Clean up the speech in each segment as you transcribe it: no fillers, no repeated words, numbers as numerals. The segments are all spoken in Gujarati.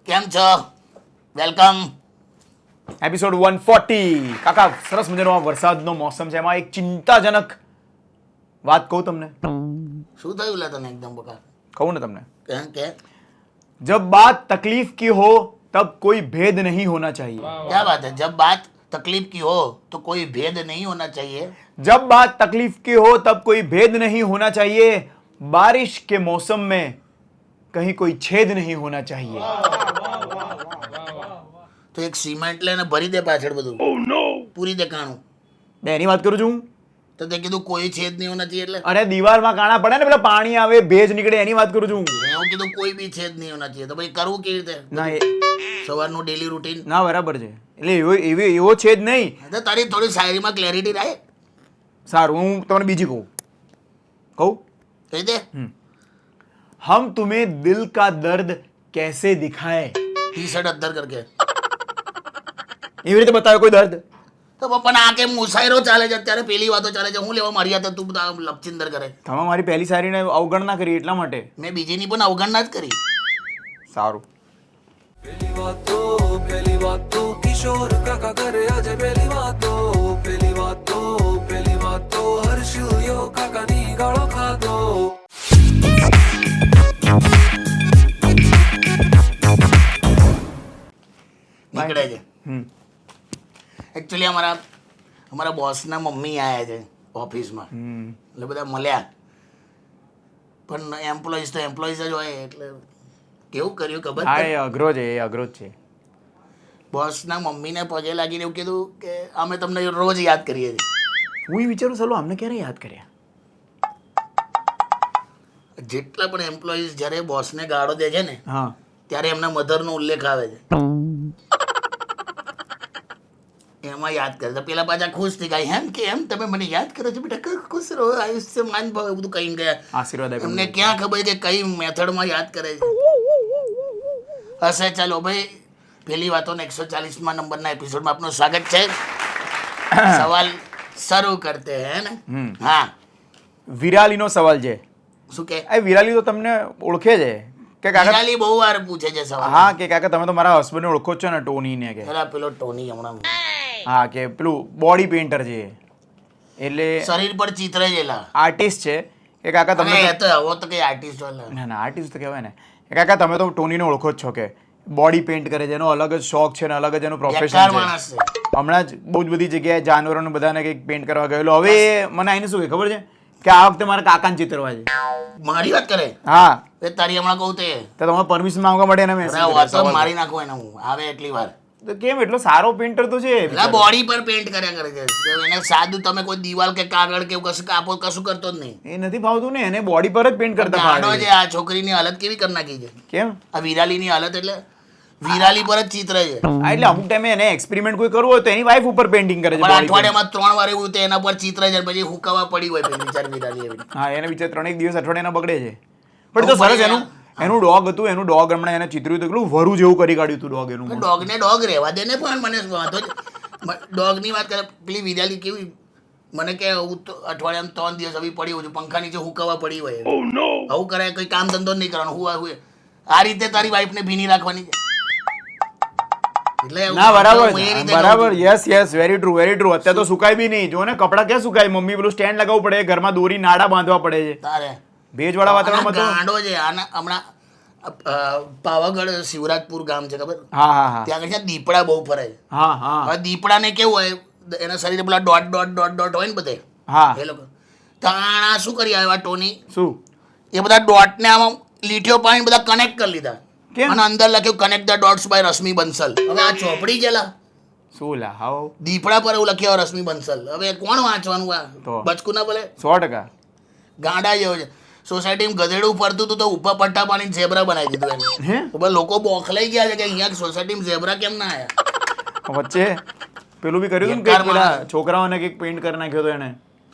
કેમ છો? વેલકમ. એપિસોડ 140. કાકા સરસ મજાનો આ વરસાદનો મોસમ છે, એમાં એક ચિંતાજનક વાત કહું તમને. શું થયું લે તને એકદમ બકા? કહું ને તમને, કે जब बात तकलीफ की हो तब कोई भेद नहीं होना चाहिए. क्या बात है? जब बात तकलीफ की हो तो कोई भेद नहीं होना चाहिए. जब बात तकलीफ की हो तब कोई भेद नहीं होना चाहिए. बारिश के मौसम में कहीं कोई छेद नहीं होना चाहिए. તો એક સિમેન્ટ લઈને ભરી દે પાછળ બધું. પૂરી દે કાણું. બે એની વાત કરું છું હું. તો તે કીધું કોઈ છેદ નહીં હોના चाहिए એટલે અરે દિવાલમાં કાણા પડે ને, પેલા પાણી આવે ભેજ નીકળે એની વાત કરું છું. એવું કીધું કોઈ બી છેદ નહીં હોના चाहिए. તો ભાઈ કરવું કેવી રીતે? ના સવારનું ડેલી રૂટીન. ના બરાબર છે, એટલે એવો છેદ નહીં. તો તારી થોડી શાયરીમાં ક્લેરિટી રહે. સારું, હું તમને બીજી કહું. કહી દે. हम तुम्हें दिल का दर्द कैसे दिखाएं. ટી શર્ટ અદ્ધર કરકે. એવી રીતે બતાવે કોઈ દર્દ? તો પણ આ કેમ મુસાયરો ચાલે છે અત્યારે? પેલી વાતો ચાલે છે. હું લેવા મારી હાથે તું બધા લપચિંદર કરે. તમે મારી પહેલી સારીને અવગણના કરી એટલા માટે. મેં બીજીની પણ અવગણના જ કરી. સારું. પહેલી વાતો કિશોર કાકા કરે આજે પહેલી વાતો હર્ષયો કાકાની ગાળો ખાધો. નીકળે છે. એકચ્યુઅલી અમારા બોસના મમ્મી આવ્યા છે ઓફિસમાં, એટલે બધા મળ્યા. પણ એમ્પ્લોઈઝ તો એમ્પ્લોઈઝ જ હોય, એટલે કેવું કર્યું ખબર? હા, એ અઘરો છે, એ અઘરો જ છે. બોસના મમ્મીને પગે લાગીને એવું કીધું કે અમે તમને રોજ યાદ કરીએ છીએ. હું વિચારું ચાલો અમને ક્યારે યાદ કર્યા. જેટલા પણ એમ્પ્લોઈઝ જ્યારે બોસને ગાળો દે છે ને, હા, ત્યારે એમના મધરનો ઉલ્લેખ આવે છે, એમાં યાદ કરે તો પેલા પાછા ખુશ થઈ ગયા. એમ કે એમ તમે મને યાદ કરો છો બેટા, ખુશ રહો, આયુષ્યમાન ભવ, એવું બધું કહીને ગયા. આશીર્વાદ આપ્યો. એમને ક્યાં ખબર કે કઈ મેથડમાં યાદ કરે છે. હશે. ચાલો ભાઈ, પેલી વાતોના 140માં નંબરના એપિસોડમાં આપનું સ્વાગત છે. સવાલ શરૂ કરતે હે ને. હા, વિરાલીનો સવાલ છે. શું કે? એ વિરાલી તો તમને ઓળખે છે કે કાકા? વિરાલી બહુ વાર પૂછે છે સવાલ. હા, કે કાકા તમે તો મારા હસબન્ડને ઓળખો જ છો ને, ટોનીને કે. પેલા પેલો ટોની હમણાં હા, કે પેલું બોડી પેઇન્ટર છે, એટલે શરીર પર ચિત્ર જેલા આર્ટિસ્ટ છે. કે કાકા તમે એ તો આવો તો કઈ આર્ટિસ્ટ હોય. ના ના, આર્ટિસ્ટ તો કહેવાય ને. કે કાકા તમે તો ટોનીને ઓળખો જ છો કે બોડી પેઇન્ટ કરે છે, એનો અલગ જ શોખ છે ને અલગ જ એનું પ્રોફેશન બેકાર છે. માણસ છે. હમણાં જ બહુ જ બધી જગ્યાએ જાનવરોને બધાને કંઈક પેઇન્ટ કરવા ગયેલો. હવે મને આઈને શું કે ખબર છે કે આ વખતે મારા કાકાને ચિતરવા છે. મારી વાત કરે? હા, એ તારી હમણાં કહું તે તો તમે પરમિશન માંગવા માટે એને મેસેજ વાતો મારી નાખો એને. હું આવે એટલી વાર તો કેમ, એટલો સારો પેઇન્ટર તો છે. પેલા બોડી પર પેઇન્ટ કર્યા કરે છે. એને સાદું તમે કોઈ દિવાલ કે કાગળ કે એવું કશું કાપો કશું કરતો જ નહીં. એ નથી ફાવતું ને, એને બોડી પર જ પેઇન્ટ કરતા ગાંડો ફાવે છે. આ છોકરીની હાલત કેવી કરી નાખી છે. કેમ? આ વિરાલીની હાલત એટલે વિરાલી પર જ ચિત્ર છે. હા, એટલે અમુક ટાઈમે એને એક્સપેરિમેન્ટ કોઈ કરવું હોય તો એની વાઈફ ઉપર પેઇન્ટિંગ કરે છે. પણ body paint. અઠવાડિયામાં 3 વાર એવું તો એના પર ચિત્ર છે, પછી હુકાવા પડી હોય પેલી બિચારી વિરાલી એવી. હા, એને વિચાર 3 દિવસ અઠવાડિયાના બગડે છે. પણ એ તો સરસ, એનું ડોગ હતું, એનું ડોગ હમણાં એને ચિતર્યું હતું, એટલું વરુ જેવું કરી કાઢ્યું હતું ડોગ એનું. ડોગને ડોગ રહેવા દે ને. પણ મને વાંધો જ ડોગની વાત કરે. પેલી વિરાલી કેવી મને કે હું તો અઠવાડિયામાં 3 દિવસ હવે પડી હોય, પંખા નીચે હુકાવા પડી હોય. આવું કરે, કોઈ કામ ધંધો નહીં કરવાનો. હું આ રીતે તારી વાઈફને ભીની રાખવાની છે. એટલે ના, બરાબર હું એ રીતે બરાબર, કહું yes yes, very true very true. અત્યારે તો સુકાય બી નહીં. જો ને કપડાં ક્યાં સુકાય, મમ્મી પેલું સ્ટેન્ડ લગાવવું પડે, ઘરમાં દોરી નાડા બાંધવા પડે છે. તારે ભેજવાળા વાતાવરણમાં તો ગાંડો છે. આના હમણાં પાવાગઢ શિવરાજપુર ગામ છે ખબર? હા હા હા ત્યાં આગળ છે દીપડા બહુ ફરે છે. હા હા હવે દીપડાને કેવું હોય, એના શરીરે પેલા ડોટ ડોટ ડોટ ડોટ હોય ને બધે હા. એ લોકો તાણા શું કરી આવ્યા ટોની, શું? એ બધા ડોટને આમાં લીટીઓ પાડીને બધા કનેક્ટ કરી લીધા. કેમ? અને અંદર લખ્યું connect the dots by Rashmi Bansal. હવે આ ચોપડી જેલા શું લા હાવ દીપડા પર એવું લખ્યું રશ્મિ બંસલ. હવે કોણ વાંચવાનું? તો. આ બચકું ના બોલે, 100%. ગાંડા જેવો છે. સોસાયટીમાં ગધેડું ફરતું હતું તો ઉપર પટ્ટા પાડીને ઝેબ્રા બનાવી દીધું એને. હે? તો બધા લોકો બોખલાઈ ગયા છે કે અહીંયા સોસાયટીમાં ઝેબ્રા કેમ ના આવ્યા. વચ્ચે પેલું બી કર્યું હતું ને બેકાર કે પેલા માણસ. છોકરાઓને કંઈક પેઇન્ટ કરી નાખ્યો હતો એને.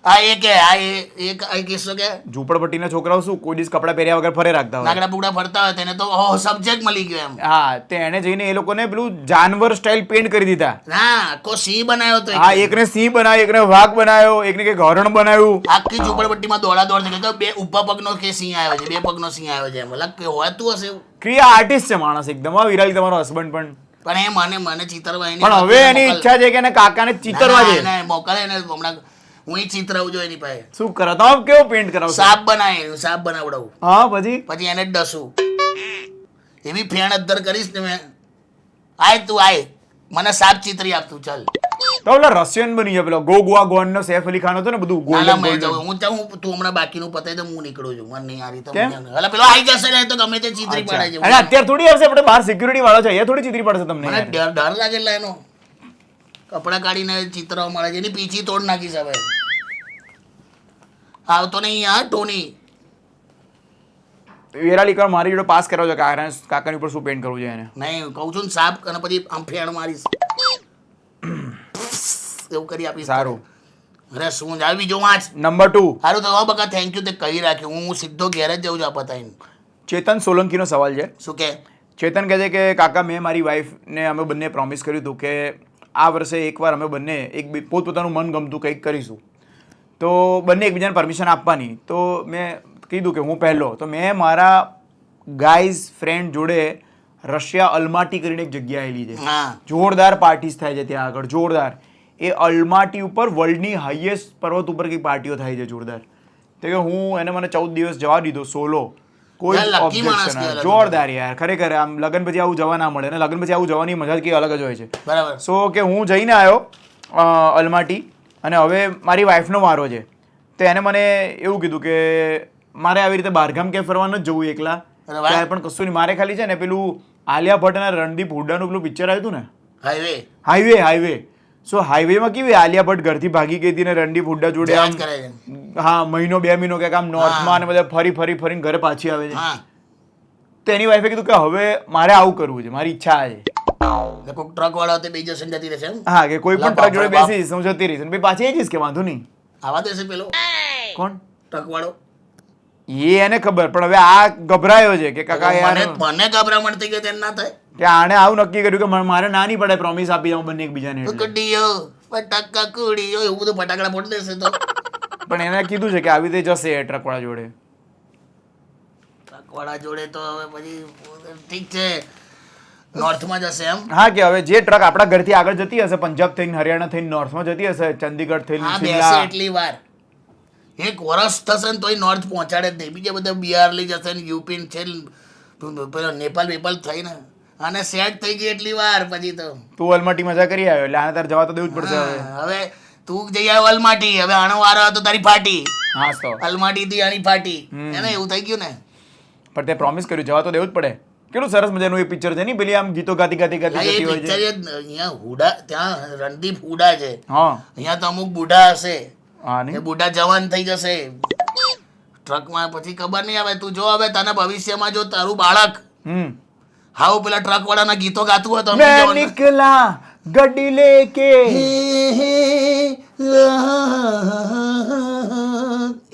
આ કિસ્સો કે ઝૂંપડપટ્ટીના છોકરાઓ શું કોઈ દિવસ કપડાં પહેર્યા વગર ફરે રાખતા હોય. નાગડા બુગડા ફરતા હોય તેને તો સબ્જેક્ટ મળી ગયો એમ. હા, તે એને જઈને એ લોકોને પેલું જાનવર સ્ટાઇલ પેન્ટ કરી દીધા. હા, કો સિંહ બનાવ્યો તો હા, એકને સિંહ બનાવ્યો, એકને વાઘ બનાવ્યો, એકને કંઈક હરણ બનાવ્યું. આખી ઝૂંપડપટ્ટીમાં દોડા દોડ થઈ ગઈ. બે ઉભા પગનો કે સિંહ આવ્યો છે, 2 પગનો સિંહ આવ્યો છે એમ. એટલે કે હોતું હશે એવું. ક્રિયા આર્ટિસ્ટ છે માણસ એકદમ. હા, વિરાલી તમારો હસબન્ડ પણ. પણ એ મને ચિતરવા એની પણ હવે એની ઈચ્છા છે કે એને કાકાને ચિતરવા છે. ના, મોકલે એને હમણાં હું ચિતરાવું જોઈએ એની પાસે. શું કરો તમે? કેવો પેન્ટ કરાવશો? સાપ બનાવડાવું. હા, પછી એને જ ડસું. એવી ફેણ અદ્ધર કરીશ ને મેં. તું આય મને સાપ ચિતરી આપતું ચાલ. તો પેલા રશિયન બની જાય. પેલો ગોગવા ગોન નો સૈફ અલી ખાન હતો ને બધું નાના ગોલ્ડન મેં ગોલ્ડન. હું તું હમણાં બાકીનું પતાઈ દે હું નીકળું છું. મને નહીં આ રીતે કેમ? એટલે પેલો આવી જશે ને તો ગમે તે ચિતરી પાડે છે. અરે અત્યારે થોડી આવશે, આપણે બહાર સિક્યુરિટી વાળો છે, અહીંયા થોડી ચિતરી પડશે તમને મને યાર. ડર લાગે એટલે એનો કપડાં કાઢીને ચિતરવા મળે છે. એની પીછી તોડ નાખીશ હવે. આવતો નહીં યાર ટોની. વિરાલી કર મારી જોડે પાસ કરાવજો કાકાની ઉપર શું પેન્ટ કરવું છે એને. નહીં કહું છું ને સાપ અને પછી આમ ફેણ મારીશ એવું કરી આપીશ. સારું. અરે શું આવી જો વાંચ. નંબર 2. સારું તો બકા થેન્ક યુ તે કહી રાખ્યું. હું સીધો ઘેર જ જઉં છું આ પતાઈને. ચેતન સોલંકીનો સવાલ છે. શું કે ચેતન કહે છે કે કાકા મેં મારી વાઈફને અમે બંને પ્રોમિસ કર્યું હતું કે આ વર્ષે એકવાર અમે બંને પોતપોતાનું મન ગમતું કંઈક કરીશું. તો બંને એકબીજાને પરમિશન આપવાની. તો મેં કીધું કે હું પહેલો. તો મેં મારા ગાઈઝ ફ્રેન્ડ જોડે રશિયા અલ્માટી કરીને એક જગ્યા આવેલી છે. હા જોરદાર પાર્ટીઝ થાય છે ત્યાં આગળ. જોરદાર. એ અલ્માટી ઉપર વર્લ્ડની હાઈએસ્ટ પર્વત ઉપર કંઈક પાર્ટીઓ થાય છે જોરદાર. તો કે હું એને મને 14 દિવસ જવા દીધો સોલો. કોઈ યાર, lucky માણસ ઓબ્જેક્શન કહેવાય. જોરદાર યાર ખરેખર. આમ લગ્ન પછી આવું જવા ના મળે. અને લગ્ન પછી આવું જવાની મજા જ કંઈ અલગ જ હોય છે. બરાબર. સો કે હું જઈને આવ્યો અલમાટી અને હવે મારી વાઈફનો વારો છે. તો એને મને એવું કીધું કે મારે આવી રીતે બહારગામ ક્યાંય ફરવા નથી જવું એકલા. અરે વાહ. ક્યાંય પણ કશું નહીં. મારે ખાલી છે ને પેલું આલિયા ભટ્ટ અને રણદીપ હુડ્ડાનું પેલું પિક્ચર આવ્યું હતું ને હાઈવે. સો હાઈવેમાં કેવી આલિયા ભટ્ટ ઘરથી ભાગી ગઈ હતી ને રણદીપ હુડ્ડા જોડે આમ કરે છે. હા 1-2 મહિનો ક્યાંક આમ નોર્થમાં અને બધા ફરીને ઘરે પાછી આવે છે. હા તો એની વાઈફે કીધું કે હવે મારે આવું કરવું છે, મારી ઈચ્છા છે. એટલે કોઈક ટ્રક વાળા હોય તો બે જશે ને જતી રહેશે એમ. હા કે કોઈ પણ લા ટ્રક જોડે બાપ. બેસીશ હું જતી રહીશ અને પછી પાછી આવી જઈશ કે વાંધો નહીં. આવા દેશે પેલો કોણ? ટ્રક વાળો. એ એને ખબર. પણ હવે આ ગભરાયો છે કે કાકા યાર મને ગભરામણ થઈ ગઈ તેમ ના થાય. કે આણે આવું નક્કી કર્યું કે મારે ના નહીં પડે પ્રોમિસ આપી દઉં બંને એકબીજાને એટલે. કુડીયો ફટાકા કુડીયો એવું બધું ફટાકડા ફોડી દેશે તો પણ એને કીધું છે કે આવી રીતે જશે ટ્રક વાળા જોડે. ટ્રક વાળા જોડે તો હવે પછી ઠીક છે નોર્થમાં જશે એમ. હા કે હવે જે ટ્રક આપણા ઘરથી આગળ જતી હશે પંજાબ થઈને હરિયાણા થઈને નોર્થમાં જતી હશે ચંદીગઢ થઈને હા બેસે શિમલા. એટલી વાર 1 વર્ષ થશે ને તોય નોર્થ પહોંચાડે જ નહીં. બીજા બધા બિહાર લઈ જશે ને યુપી ને છે ને પેલો નેપાલ થઈને અને સેટ થઈ ગઈ એટલી વાર પછી તો તું અલમાટી મજા કરી આવ્યો એટલે આને તારે જવા તો દેવું જ પડશે હવે. હા, હવે તું જઈ આવ્યો અલમાટી. હવે આનો વારો હતો તારી ફાટી. હા તો અલમાટી થી આની ફાટી. એને એવું થઈ ગયું ને. પણ તે પ્રોમિસ કર્યું જવા તો દેવું જ પડે. કેટલું સરસ મજાનું એ પિક્ચર છે ને પેલી આમ ગીતો ગાતી હા, એ જતી હોય પિક્ચર છે. અહીંયા હુડા ત્યાં રણદીપ હુડા છે. હા અહીંયા તો અમુક બુઢા હશે. હા એ નહીં બુઢા જવાન થઈ જશે ટ્રકમાં. પછી ખબર નહીં આવે. તું જો હવે તને ભવિષ્યમાં જો તારું બાળક હાવ પેલા ટ્રક વાળાના ગીતો ગાતું હોય તો સમજી મેં જવાનું. નિકલા ગड्डी લેકે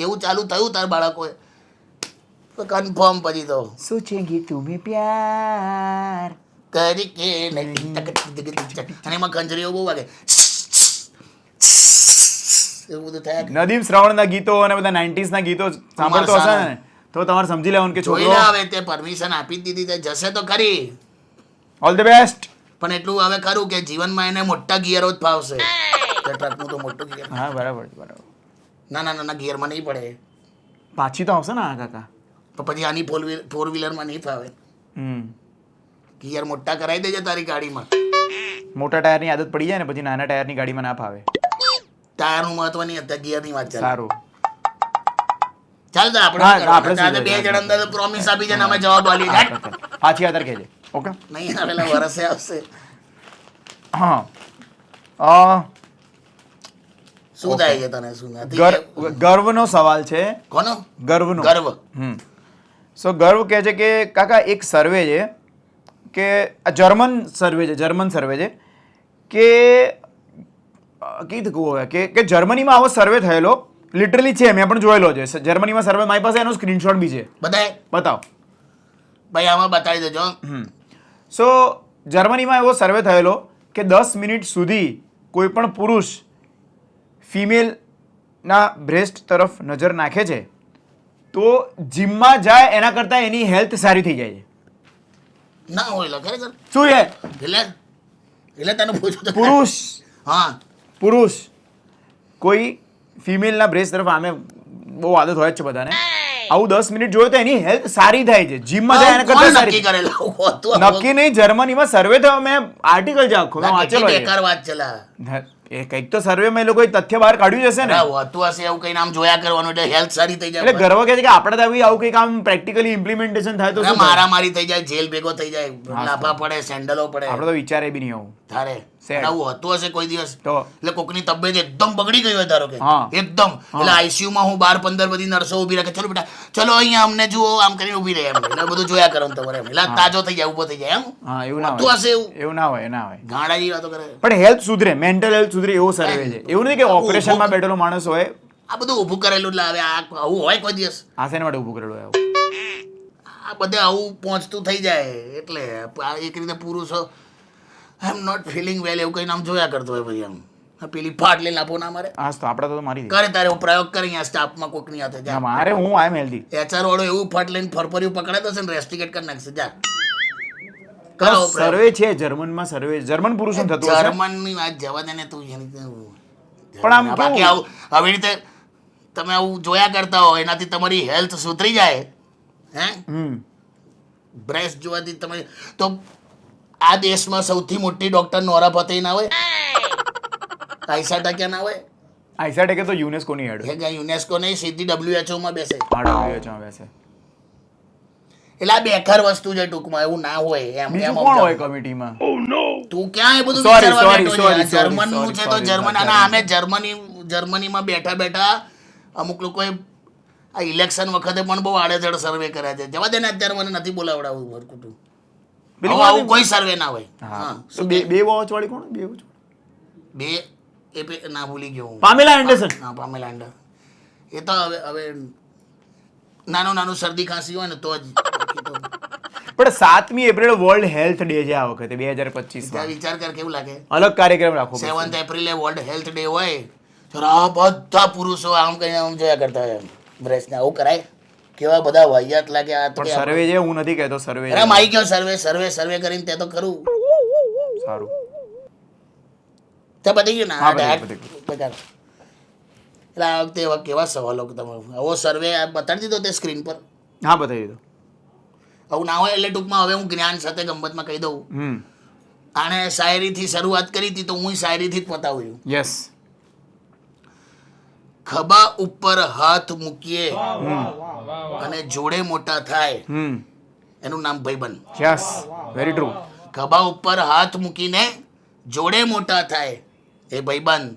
એવું ચાલુ થયું તાર બાળકોએ તો કન્ફર્મ પછી તો સોચેંગે તુમે પ્યાર. કરી કે નહીં. અને એમાં ખંજરીઓ બહુ વાગે એવું બધું થયા કરે. નદીમ શ્રવણના ગીતો અને બધા 90s ના ગીતો સાંભળતો હશે ને તો તમારે સમજી લેવાનું કે જોઈ છોકરો લે હવે તે પરમિશન આપી જ દીધી તે જશે તો ખરી. All the best. પણ એટલું હવે ખરું કે જીવનમાં એને મોટા ગિયરો જ ફાવશે. કે ટ્રકનું તો મોટું ગિયર. હા બરાબર બરાબર. નાના ગિયરમાં નહીં પડે. પાછી તો આવશે ને આ કાકા. તો પછી આની ફોર વ્હીલરમાં નહીં ફાવે. હમ ગિયર મોટા કરાવી દેજે તારી ગાડીમાં. મોટા ટાયરની આદત પડી જાય ને પછી નાના ટાયરની ગાડીમાં ના ફાવે. ટાયરનું મહત્વ નહીં અત્યારે ગિયરની વાત ચાલે. સારું. ચાલ તો હા, આપણે આપણે શું બે કરીએ? જણ અંદર પ્રોમિસ આપી છે ને અમે જવાબ આલીએ જાય. પાછી આધાર કહેજે. ઓકે નહીં આવેલા વરસે આવશે. હા શું થાય છે તને શું નથી? ગર્વનો સવાલ છે. કોનો ગર્વનો. ગર્વ? સો ગર્વ કહે છે કે કાકા એક સર્વે છે કે આ જર્મન સર્વે છે કે કઈ થયું હવે કે જર્મનીમાં આવો સર્વે થયેલો લિટરલી છે, મેં પણ જોયેલો છે. જર્મનીમાં સર્વે મારી પાસે એનો સ્ક્રીનશોટ બી છે. બધાય બતાવો. ભાઈ આમાં બતાવી દેજો. સો જર્મનીમાં એવો સર્વે થયેલો કે 10 મિનિટ સુધી કોઈ પણ પુરુષ ફિમેલના બ્રેસ્ટ તરફ નજર નાખે છે તો જીમમાં જાય એના કરતાં એની હેલ્થ સારી થઈ જાય છે. ના હોય લે ખરેખર. શું છે? એટલે તને પૂછું તો. પુરુષ કોઈ ફિમેલના બ્રેસ્ટ તરફ આમે બહુ આદત હોય જ છે બધાને. આવું 10 મિનિટ જોયો તો એની હેલ્થ સારી થાય છે. જીમમાં જાય એના કરતાં સારી. નક્કી કરેલા નક્કી નહીં, જર્મનીમાં સર્વે થયો. મેં આર્ટિકલ છે આખો, મેં વાંચેલો છે. બેકાર વાત ચલા. એ કંઈક તો સર્વેમાં એ લોકોએ તથ્ય બહાર કાઢ્યું જશે ને. હોતું હશે એવું કઈ નામ જોયા કરવાનું એટલે હેલ્થ સારી થઈ જાય. એટલે ગર્વ કે છે કે આપણે તો આવું કંઈક આમ પ્રેક્ટિકલી ઇમ્પ્લિમેન્ટેશન થાય તો શું થાય? મારામારી થઈ જાય, જેલ ભેગો થઈ જાય, લાફા પડે, સેન્ડલો પડે. આપણે તો વિચારે બી નહીં આવું તારે આવું હોતું હશે કોઈ દિવસ તો. એટલે કોકની તબિયત એકદમ બગડી ગઈ હોય ધારો કે હા. એકદમ એટલે આઈસીયુ માં હું 12-15 બધી નર્સો ઊભી રાખે, ચલો બેટા ચલો અહીંયા અમને જુઓ આમ કરીને ઊભી રહે એમ એટલે બધું જોયા કરવાનું તમારે એમ એટલે તાજો થઈ જાય, ઊભો થઈ જાય એમ. હા, એવું ના હોતું હોય. હશે એવું. એવું ના હોય, ના હોય. ગાંડા જેવી વાતો કરે. પણ હેલ્થ સુધરે, મેન્ટલ હેલ્થ સુધરે એવો સર્વે છે. એવું નથી કે ઓપરેશનમાં બેઠેલો માણસ હોય. આ બધું ઊભું કરેલું એટલે હવે આવું હોય કોઈ દિવસ? આ શેના માટે ઊભું કરેલું હોય આવું? આ બધે આવું પહોંચતું થઈ જાય એટલે એક રીતે પુરુષો આઈ એમ નોટ ફિલિંગ વેલ એવું કઈ નામ જોયા કરતો હોય પછી આમ પેલી ફાટ લઈને આપો ના મારે. હા, તો આપણે તો મારી દે. કરે તારે હું પ્રયોગ કરી અહીંયા સ્ટાફમાં કોકની હાથે જા. મારે હું આઈ એમ હેલ્ધી. HR વાળો એવું ફટ લઈને ફરફર્યું પકડે તો છે ને રેસ્ટિકેટ કરી નાખશે. જા કરો સર્વે છે જર્મનમાં, સર્વે જર્મન પુરુષો થતું હશે. જર્મનની વાત જવા દે ને તું એની પણ આમ બાકી આવું આવી રીતે તમે આવું જોયા કરતા હો એનાથી તમારી હેલ્થ સુધરી જાય હે. બ્રેસ્ટ જોવાથી તમે તો આ દેશમાં સૌથી મોટી ડોક્ટર નોરા ફતેહી ના હોય? આયશા ટકિયા ના હોય? આયશા ટકે તો યુનેસ્કોની હેડ. યુનેસ્કો નહીં, સીધી WHO માં બેસે. બેસે. એટલે આ બેકાર વસ્તુ છે ટૂંકમાં, એવું ના હોય એમ. બીજું કોણ હોય કમિટીમાં? તું ક્યાં એ બધું Sorry, વિચારવા sorry, બેઠો sorry, છે? જર્મનનું છે તો sorry, જર્મન sorry. અને આમે જર્મનીમાં બેઠા બેઠા અમુક લોકોએ આ ઇલેક્શન વખતે પણ બહુ આડેધડ સર્વે કર્યા છે. જવા દે ને, અત્યારે મને નથી બોલાવડાવું ભરકુટું. આવું કોઈ સર્વે ના હોય. હા, તો બે વોચ વાળી કોણ? બે એ ના ભૂલી ગયો હું. પામેલા એન્ડરસન. હા, પામેલા એન્ડર. એ તો હવે નાનું શરદી ખાંસી હોય ને તો જ. પણ 7મી એપ્રિલ વર્લ્ડ હેલ્થ ડે છે આ વખતે 2025 વિચાર કર કેવું લાગે. અલગ કાર્યક્રમ રાખો. 7th એપ્રિલે વર્લ્ડ હેલ્થ ડે હોય તો આ બધા પુરુષો આમ કઈ આમ જોયા કરતા હોય બ્રેસ્ટ ને. આવું કરાય? કેવા બધા વાહિયાત લાગે. આ પણ સર્વે છે, હું નથી કહેતો સર્વે. અરે માઈ ગયો સર્વે કરીને તે તો કરું. સારું. તે બધી ગયું ને. હા, એટલે આ વખતે એવા કેવા સવાલો તમે આવો સર્વે બતાડી દીધો તે સ્ક્રીન પર? હા, બતાવી દીધો. આવું ના હોય એટલે ટૂંકમાં હવે હું જ્ઞાન સાથે ગંમતમાં કહી દઉં. આણે શાયરીથી શરૂઆત કરી હતી તો હું શાયરીથી જ પતાવ્યું. યસ. ખભા ઉપર હાથ મૂકીએ અને જોડે મોટા થાય એનું નામ ભાઈબંધ. Yes, very true. ખભા ઉપર હાથ મૂકીને જોડે મોટા થાય એ ભાઈબંધ,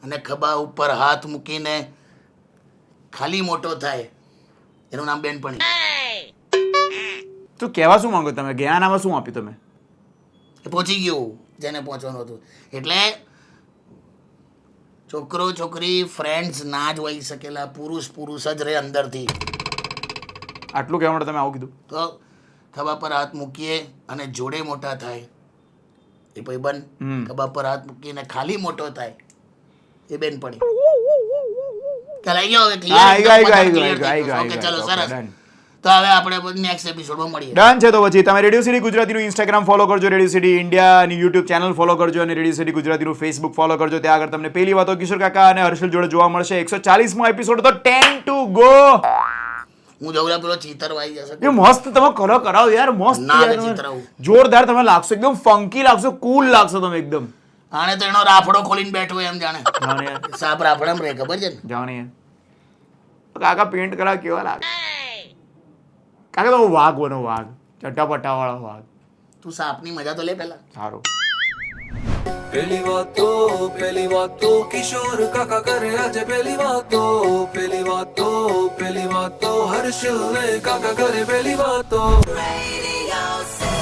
અને ખભા ઉપર હાથ મૂકીને ખાલી મોટો થાય એનું નામ બેનપણી. તો કહેવા શું માંગો તમે? જ્ઞાન આમાં શું આપ્યું તમે? એ પહોંચી ગયું જેને પહોંચવાનું હતું. એટલે છોકરો છોકરી ફ્રેન્ડ્સ ના જ હોઈ શકેલા, પુરુષ જ રહે અંદરથી. આટલું કહેવા માટે તમે આવું કીધું? તો ખભા પર હાથ મૂકીએ અને જોડે મોટા થાય એ ભાઈબંધ, ખભા પર હાથ મૂકીને ખાલી મોટો થાય એ બેનપણી. ખ્યાલ આવી ગયો હવે? ક્લિયર? ચલો સરસ. તો હવે આપણે નેક્સ્ટ એપિસોડમાં મળીએ. ડન છે. તો પછી તમે રેડિયો સિટી ગુજરાતીનું ઇન્સ્ટાગ્રામ ફોલો કરજો, રેડિયો સિટી ઇન્ડિયાની યુટ્યુબ ચેનલ ફોલો કરજો અને રેડિયો સિટી ગુજરાતીનું ફેસબુક ફોલો કરજો. ત્યાં આગળ તમને પહેલી વાતો કિશોર કાકા અને હર્ષલ જોડે જોવા મળશે. 140મો એપિસોડ તો 10 to go. હું જવરા પેલો ચિતર વાઈ જશે. એ મસ્ત તમે કરાવો યાર, મસ્ત ચિતરાવું જોરદાર તમે લાગશો, એકદમ ફંકી લાગશો, કુલ લાગશો તમે એકદમ. આને તો એનો રાફડો ખોલીને બેઠો એમ જાણે જાણે યાર, સાપ રાફડામાં રહે, ખબર છે ને? જાણે યાર. કાકા પેન્ટ કરાવ કેવા લાગે કાકા? તો વાઘ બનો, વાઘ, ચટાપટા વાળો વાઘ. તું સાપની મજા તો લે પહેલા. સારું. પેલી વાતો કિશોર કાકા કરે આજે પેલી વાતો હર્ષ ને કાકા કરે પેલી વાતો. Radio City.